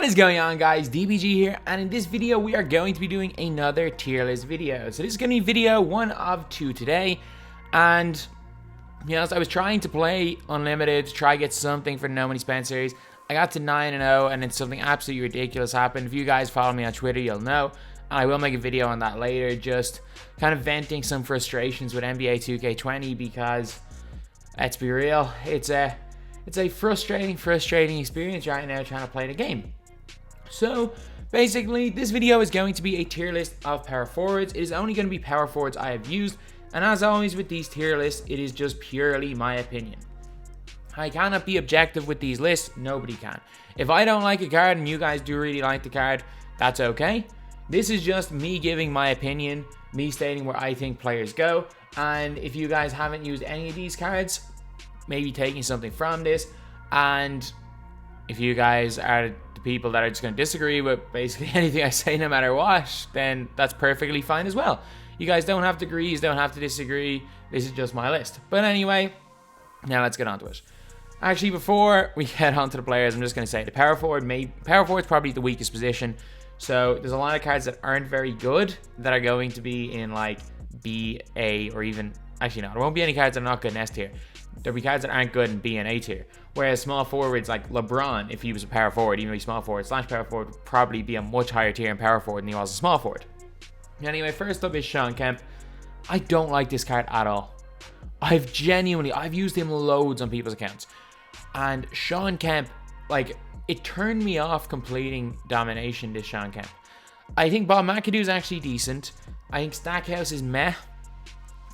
What is going on, guys? DBG here, and in this video we are going to be doing another tier list video. So this is going to be video 1 of 2 today, and I was trying to play Unlimited to try to get something for No Money Spent series. I got to 9-0 and then something absolutely ridiculous happened. If you guys follow me on Twitter, you'll know, and I will make a video on that later, just kind of venting some frustrations with NBA 2K20, because let's be real, it's a frustrating experience right now trying to play the game. So basically, this video is going to be a tier list of power forwards. It is only going to be power forwards I have used, and as always with these tier lists, it is just purely my opinion. I cannot be objective with these lists. Nobody can. If I don't like a card and you guys do really like the card, that's okay. This is just me giving my opinion, me stating where I think players go, and if you guys haven't used any of these cards, maybe taking something from this, and if you guys are the people that are just going to disagree with basically anything I say no matter what, then that's perfectly fine as well. You guys don't have to agree, you don't have to disagree, this is just my list. But anyway, now let's get on to it. Actually, before we get on to the players, I'm just going to say the power forward is probably the weakest position, so there's a lot of cards that aren't very good that are going to be in like B, A, or even, actually no, there won't be any cards that are not good in S tier. There'll be cards that aren't good in B and A tier. Whereas small forwards like LeBron, if he was a power forward, even though he's small forward / power forward, would probably be a much higher tier in power forward than he was a small forward. Anyway, first up is Shawn Kemp. I don't like this card at all. I've used him loads on people's accounts. And Shawn Kemp, like, it turned me off completing domination, this Shawn Kemp. I think Bob McAdoo is actually decent. I think Stackhouse is meh.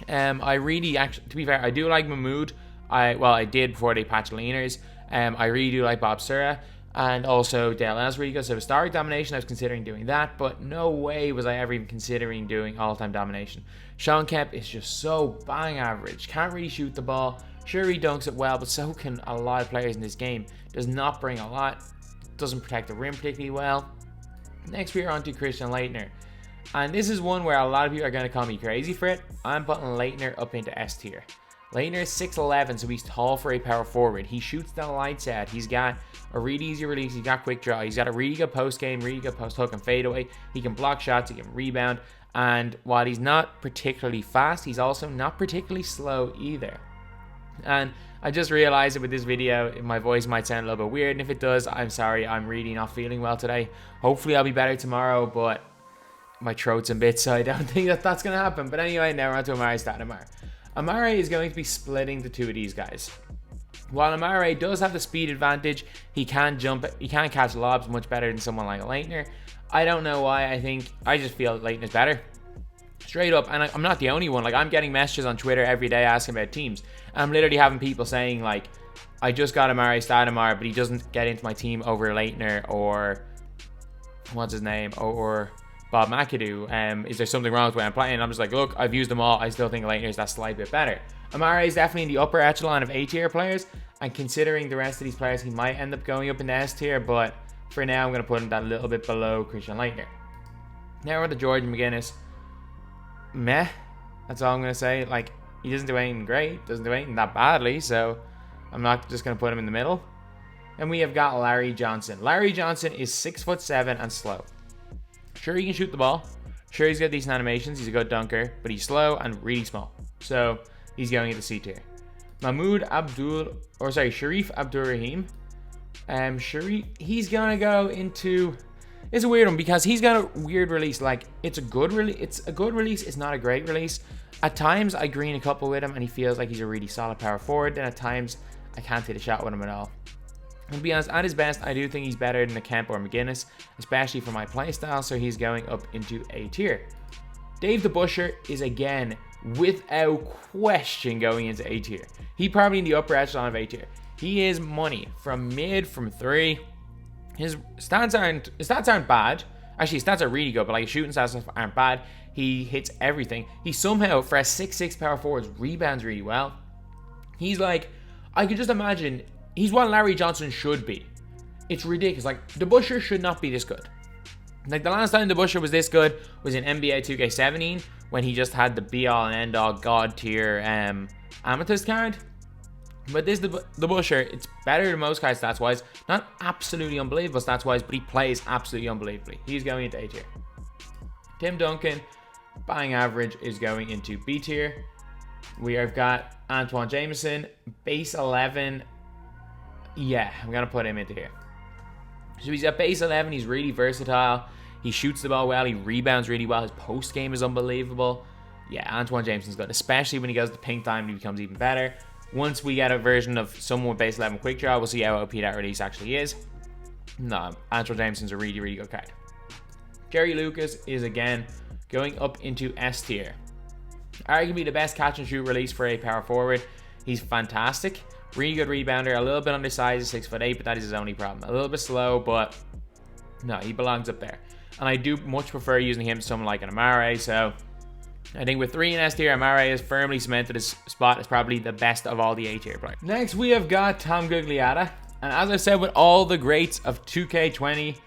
To be fair, I do like Mahmoud. I did before they patched Laettners. I really do like Bob Sura, and also Dale Ellis really good. So historic domination, I was considering doing that, but no way was I ever even considering doing all-time domination. Shawn Kemp is just so bang average. Can't really shoot the ball. Sure, he dunks it well, but so can a lot of players in this game. Does not bring a lot. Doesn't protect the rim particularly well. Next, we are on to Christian Laettner. And this is one where a lot of people are going to call me crazy for it. I'm putting Laettner up into S tier. Laettner is 6'11", so he's tall for a power forward. He shoots the lights out. He's got a really easy release. He's got quick draw. He's got a really good post game, really good post hook and fadeaway. He can block shots. He can rebound. And while he's not particularly fast, he's also not particularly slow either. And I just realized that with this video, my voice might sound a little bit weird. And if it does, I'm sorry. I'm really not feeling well today. Hopefully I'll be better tomorrow, but my throat's in bits, so I don't think that's going to happen. But anyway, now we're on to Amare Stoudemire. Amare is going to be splitting the two of these guys. While Amare does have the speed advantage, he can catch lobs much better than someone like Laettner. I don't know why. I just feel Laettner's better. Straight up, and I'm not the only one. Like, I'm getting messages on Twitter every day asking about teams. And I'm literally having people saying, like, I just got Amare Stoudemire, but he doesn't get into my team over Laettner or what's his name, or Bob McAdoo. Is there something wrong with the way I'm playing? And I'm just like, look, I've used them all. I still think Laettner is that slight bit better. Amare is definitely in the upper echelon of A tier players, and considering the rest of these players, he might end up going up in the S tier, but for now, I'm going to put him that little bit below Christian Laettner. Now we're to George McGinnis. Meh. That's all I'm going to say. Like, he doesn't do anything great, doesn't do anything that badly, so I'm not just going to put him in the middle. And we have got Larry Johnson. Larry Johnson is 6'7" and slow. Sure, he can shoot the ball. Sure, he's got decent animations. He's a good dunker, but he's slow and really small. So he's going into C tier. Sharif Abdur-Rahim. Sharif, he's gonna go into. It's a weird one because he's got a weird release. Like, it's a good release. It's not a great release. At times, I green a couple with him, and he feels like he's a really solid power forward. Then at times, I can't take a shot with him at all. And to be honest, at his best, I do think he's better than a Kemp or McGinnis, especially for my playstyle, so he's going up into A tier. Dave the Busher is, again, without question, going into A tier. He probably in the upper echelon of A tier. He is money from mid, from 3. His stats aren't bad. Actually, his stats are really good, but like his shooting stats aren't bad. He hits everything. He somehow, for a 6'6" power forward, rebounds really well. He's like, I could just imagine, he's what Larry Johnson should be. It's ridiculous. Like, the Busher should not be this good. Like, the last time the Busher was this good was in NBA 2K17, when he just had the be-all and end-all god tier Amethyst card. But this is the Busher. It's better than most guys stats-wise. Not absolutely unbelievable stats-wise, but he plays absolutely unbelievably. He's going into A tier. Tim Duncan, bang average, is going into B tier. We have got Antoine Jamison, base 11. Yeah, I'm going to put him into here. So he's at base 11. He's really versatile. He shoots the ball well. He rebounds really well. His post game is unbelievable. Yeah, Antoine Jamison's good, especially when he goes to pink time. He becomes even better. Once we get a version of someone with base 11 quick draw, we'll see how OP that release actually is. No, Antoine Jamison's a really, really good card. Jerry Lucas is again going up into S tier. Arguably the best catch and shoot release for a power forward. He's fantastic. Really good rebounder. A little bit undersized, 6'8", but that is his only problem. A little bit slow, but no, he belongs up there. And I do much prefer using him to someone like an Amare, so I think with 3 in S tier, Amare is firmly cemented his spot as probably the best of all the A tier players. Next, we have got Tom Gugliotta. And as I've said with all the greats of 2K20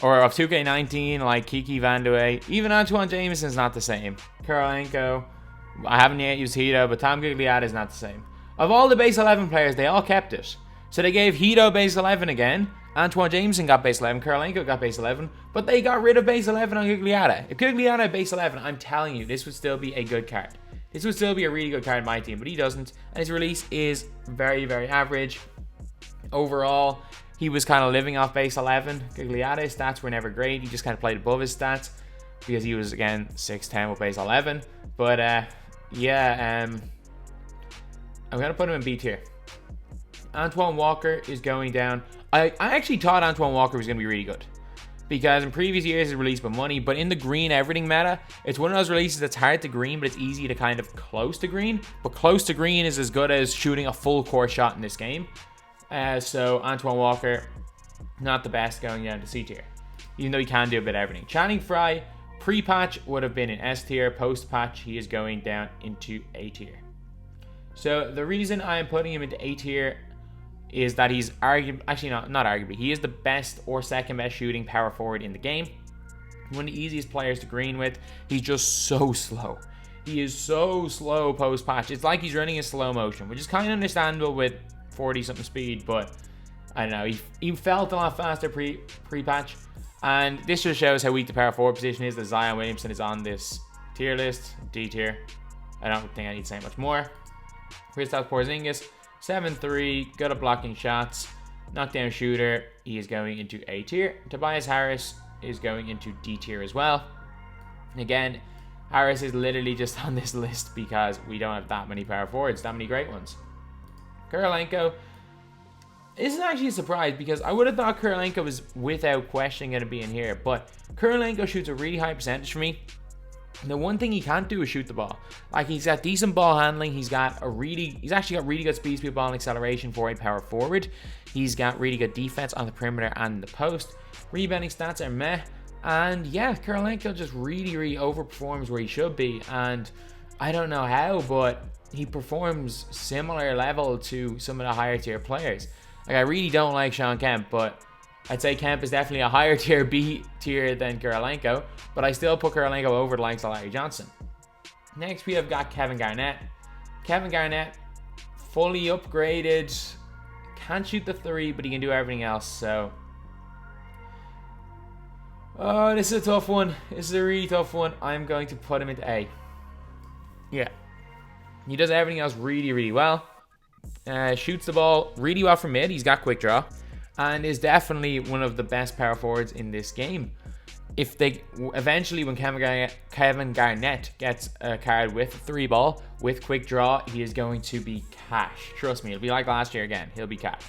or of 2K19, like Kiki Vandeweghe, even Antoine Jamison is not the same. Kirilenko, I haven't yet used Hito, but Tom Gugliotta is not the same. Of all the base 11 players, they all kept it. So they gave Hito base 11 again. Antoine Jamison got base 11. Kirilenko got base 11. But they got rid of base 11 on Gugliotta. If Gugliotta had base 11, I'm telling you, this would still be a good card. This would still be a really good card in my team, but he doesn't. And his release is very, very average. Overall, he was kind of living off base 11. Gugliotta's stats were never great. He just kind of played above his stats because he was, again, 6'10 with base 11. But, yeah, I'm going to put him in B tier. Antoine Walker is going down. I actually thought Antoine Walker was going to be really good because in previous years it's released by money, but in the green everything meta, it's one of those releases that's hard to green, but it's easy to kind of close to green. But close to green is as good as shooting a full court shot in this game. So Antoine Walker, not the best, going down to C tier, even though he can do a bit of everything. Channing Frye, pre-patch would have been in S tier. Post-patch, he is going down into A tier. So the reason I am putting him into A tier is that he's actually not arguably, he is the best or second best shooting power forward in the game. One of the easiest players to green with. He's just so slow. He is so slow post-patch. It's like he's running in slow motion, which is kind of understandable with 40-something speed, but I don't know. He felt a lot faster pre-patch. And this just shows how weak the power forward position is. That Zion Williamson is on this tier list, D tier. I don't think I need to say much more. Kristaps Porzingis, 7'3", good at blocking shots, knockdown shooter. He is going into A tier. Tobias Harris is going into D tier as well. Again, Harris is literally just on this list because we don't have that many power forwards, that many great ones. Kirilenko isn't actually a surprise because I would have thought Kirilenko was without question going to be in here, but Kirilenko shoots a really high percentage for me. The one thing he can't do is shoot the ball. Like, he's got decent ball handling. He's actually got really good speed ball and acceleration for a power forward. He's got really good defense on the perimeter and the post. Rebounding stats are meh. And yeah, Kirilenko just really, really overperforms where he should be. And I don't know how, but he performs similar level to some of the higher tier players. Like, I really don't like Sean Kemp, but I'd say Kemp is definitely a higher tier B tier than Kirilenko, but I still put Kirilenko over the likes of Larry Johnson. Next, we have got Kevin Garnett. Kevin Garnett, fully upgraded. Can't shoot the 3, but he can do everything else, so. Oh, this is a tough one. This is a really tough one. I'm going to put him into A. Yeah. He does everything else really, really well. Shoots the ball really well from mid. He's got quick draw. And is definitely one of the best power forwards in this game. If they eventually, when Kevin Garnett gets a card with a 3 ball with quick draw, he is going to be cash. Trust me, it'll be like last year again. He'll be cash.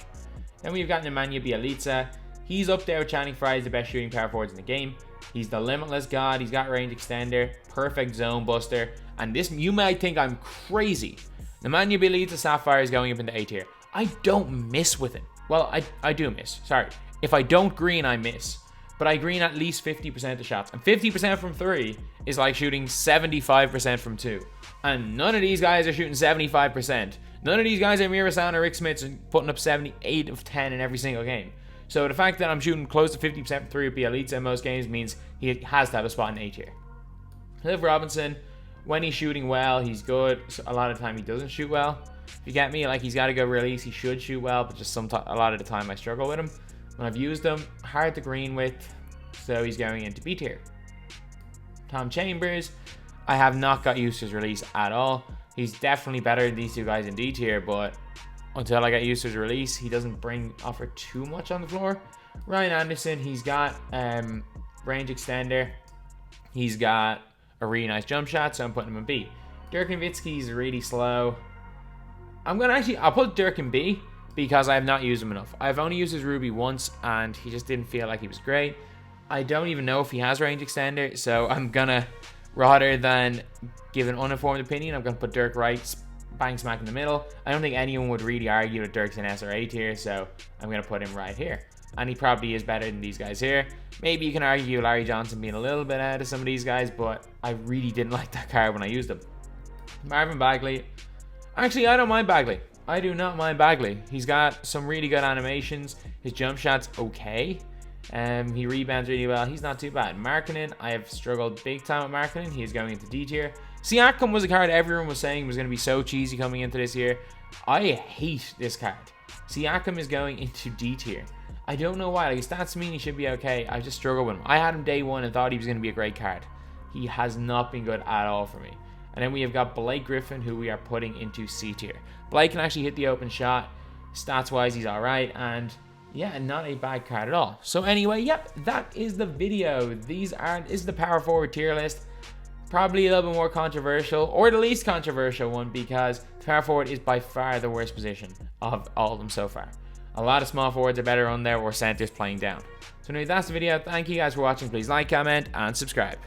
Then we've got Nemanja Bjelica. He's up there with Channing Frye as the best shooting power forwards in the game. He's the limitless god. He's got range extender, perfect zone buster, and this, you might think I'm crazy. Nemanja Bjelica Sapphire is going up into A tier. I don't miss with him. Well, I do miss. Sorry. If I don't green, I miss. But I green at least 50% of the shots. And 50% from 3 is like shooting 75% from 2. And none of these guys are shooting 75%. None of these guys are Mirasan or Rick Smits and putting up 78 of 10 in every single game. So the fact that I'm shooting close to 50% from 3 with Bjelica in most games means he has to have a spot in A tier. Liv Robinson, when he's shooting well, he's good. So a lot of the time he doesn't shoot well. If you get me, like, he's got a good release. He should shoot well, but just a lot of the time I struggle with him. When I've used him, hard to green with, so he's going into B tier. Tom Chambers, I have not got used to his release at all. He's definitely better than these two guys in D tier, but until I get used to his release, he doesn't offer too much on the floor. Ryan Anderson, he's got range extender. He's got a really nice jump shot, so I'm putting him in B. Dirk Nowitzki's really slow. I'll put Dirk in B because I have not used him enough. I've only used his Ruby once, and he just didn't feel like he was great. I don't even know if he has range extender, so I'm gonna, rather than give an uninformed opinion, I'm gonna put Dirk right bang smack in the middle. I don't think anyone would really argue that Dirk's an S or A tier, so I'm gonna put him right here. And he probably is better than these guys here. Maybe you can argue Larry Johnson being a little bit ahead of some of these guys, but I really didn't like that card when I used him. Marvin Bagley. Actually, I don't mind Bagley. I do not mind Bagley. He's got some really good animations. His jump shot's okay. He rebounds really well. He's not too bad. Markkanen, I have struggled big time with Markkanen. He is going into D tier. Siakam was a card everyone was saying was going to be so cheesy coming into this year. I hate this card. Siakam is going into D tier. I don't know why. Like, his stats mean he should be okay. I just struggle with him. I had him day one and thought he was going to be a great card. He has not been good at all for me. And then we have got Blake Griffin, who we are putting into C tier. Blake can actually hit the open shot. Stats-wise, he's all right. And yeah, not a bad card at all. So anyway, yep, that is the video. This is the power forward tier list. Probably a little bit more controversial, or the least controversial one, because the power forward is by far the worst position of all of them so far. A lot of small forwards are better on there, or centers playing down. So anyway, that's the video. Thank you guys for watching. Please like, comment, and subscribe.